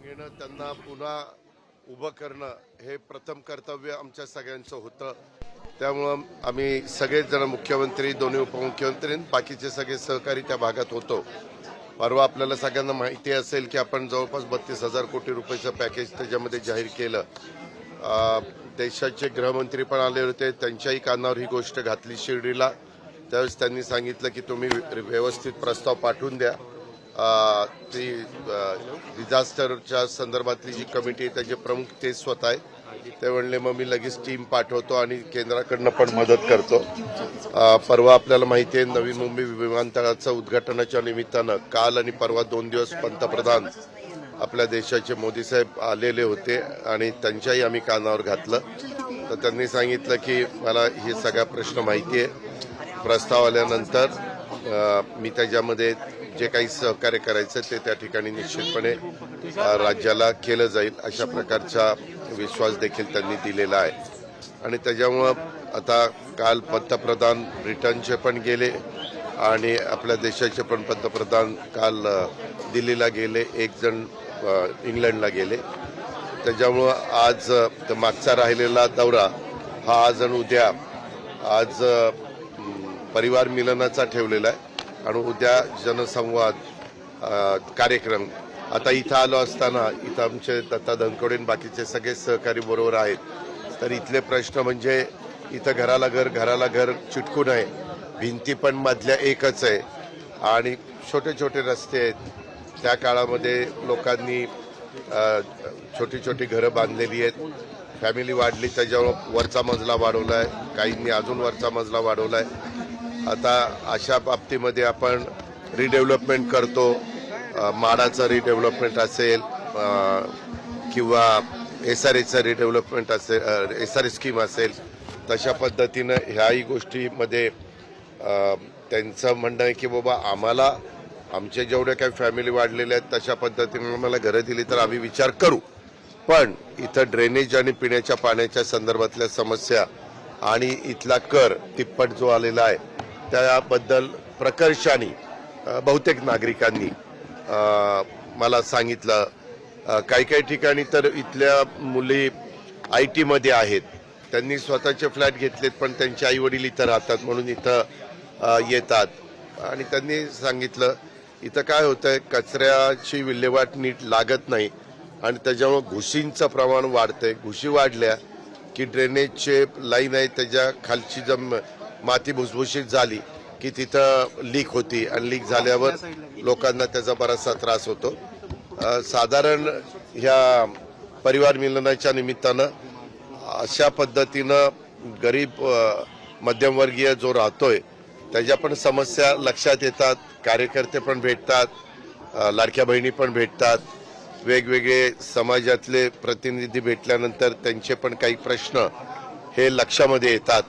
घेणं, त्यांना पुन्हा उभं करणं हे प्रथम कर्तव्य आमच्या सगळ्यांचं होतं. त्यामुळं आम्ही सगळेच जण, मुख्यमंत्री, दोन्ही उपमुख्यमंत्री, बाकीचे सगळे सहकारी त्या भागात होतो. परवा आपल्याला सगळ्यांना माहिती असेल की आपण जवळपास 32,000 कोटी रुपयाचं पॅकेज त्याच्यामध्ये जाहीर केलं. देशाचे गृहमंत्री पण आले होते, त्यांच्याही कानावर ही गोष्ट घातली शिर्डीला. त्यावेळेस त्यांनी सांगितलं की तुम्ही व्यवस्थित प्रस्ताव पाठवून द्या. ती डिझास्टरच्या संदर्भातली जी कमिटी आहे त्याचे प्रमुख ते स्वतः आहेत. ते म्हणले मग मी लगेच टीम पाठवतो आणि केंद्राकडनं पण मदत करतो. परवा आपल्याला माहिती आहे नवी मुंबई विमानतळाचं उद्घाटनाच्या निमित्तानं काल आणि परवा 2 दिवस पंतप्रधान आपल्या देशाचे मोदी साहेब आलेले होते आणि त्यांच्याही आम्ही कानावर घातलं. तर त्यांनी सांगितलं की मला हे सगळा प्रश्न माहिती आहे. प्रस्ताव आल्यानंतर मी त्याच्यामध्ये जे काही सहकार्य करायचं ते त्या ठिकाणी निश्चितपणे राज्याला केलं जाईल अशा प्रकारचा विश्वास देखील त्यांनी दिलेला आहे. आणि त्याच्यामुळं आता काल पंतप्रधान ब्रिटनचे पण गेले आणि आपल्या देशाचे पण पंतप्रधान काल दिल्लीला गेले, एक जण इंग्लंडला गेले. त्याच्यामुळं आज मागचा राहिलेला दौरा हा आज आणि उद्या, आज परिवार मिलनाचा ठेवलेला आहे आणि उद्या जनसंवाद कार्यक्रम. आता इथं आलो असताना इथं आमचे दत्ता धनकोडे बाकीचे सगळे सहकारी बरोबर आहेत. तर इथले प्रश्न म्हणजे इथं घराला घर चिटकून आहे, भिंती पण मधल्या एकच आहे आणि छोटे छोटे रस्ते आहेत. त्या काळामध्ये लोकांनी छोटी छोटी घरं बांधलेली आहेत. फॅमिली वाढली, त्याच्यावर वरचा मजला वाढवला आहे, काहींनी अजून वरचा मजला वाढवला आहे. आता अशा बाबतीमध्ये आपण रिडेव्हलपमेंट करतो. माडाचं रिडेव्हलपमेंट असेल किंवा SRAचं रिडेव्हलपमेंट असेल, SRA स्कीम असेल, तशा पद्धतीनं ह्याही गोष्टीमध्ये त्यांचं म्हणणं आहे की बाबा आम्हाला आमचे जेवढे काही फॅमिली वाढलेले आहेत तशा पद्धतीनं आम्हाला घरं दिली तर आम्ही विचार करू. पण इथं ड्रेनेज आणि पिण्याच्या पाण्याच्या संदर्भातल्या समस्या आणि इथला कर तिप्पट जो आलेला आहे त्याबद्दल प्रकर्षाने बहुतेक नागरिकांनी मला सांगितलं. काही ठिकाणी तर इथल्या मुली IT मध्ये आहेत, त्यांनी स्वतःचे फ्लॅट घेतलेत पण त्यांचे आई वडील इथं राहतात म्हणून इथं येतात. आणि त्यांनी सांगितलं इथं काय होतंय, कचऱ्याची विल्हेवाट नीट लागत नाही आणि त्याच्यामुळे घुशींचं प्रमाण वाढतंय. घुशी वाढल्या की ड्रेनेजचे लाईन आहे त्याच्या खालची माती भुसभुशीत झाली की तिथं लीक होती आणि लीक झाल्यावर लोकांना त्याचा बराचसा त्रास होतो. साधारण ह्या परिवार मिलनाच्या निमित्तानं अशा पद्धतीनं गरीब मध्यमवर्गीय जो राहतोय त्याच्या पण समस्या लक्षात येतात. कार्यकर्ते पण भेटतात, लाडक्या बहिणी पण भेटतात, वेगवेगळे समाजातले प्रतिनिधी भेटल्यानंतर त्यांचे पण काही प्रश्न हे लक्षामध्ये येतात.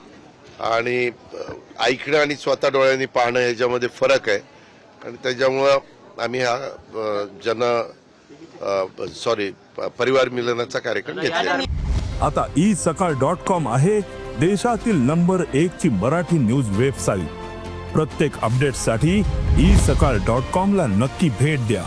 आणि ऐकणं आणि स्वतः डोळ्यांनी पाहणं याच्यामध्ये फरक आहे. आणि त्याच्यामुळं आम्ही हा परिवार मिलनाचा कार्यक्रम घेतला. आता isakal.com आहे देशातील नंबर 1 ची मराठी न्यूज वेबसाईट. प्रत्येक अपडेटसाठी isakal.com ला नक्की भेट द्या.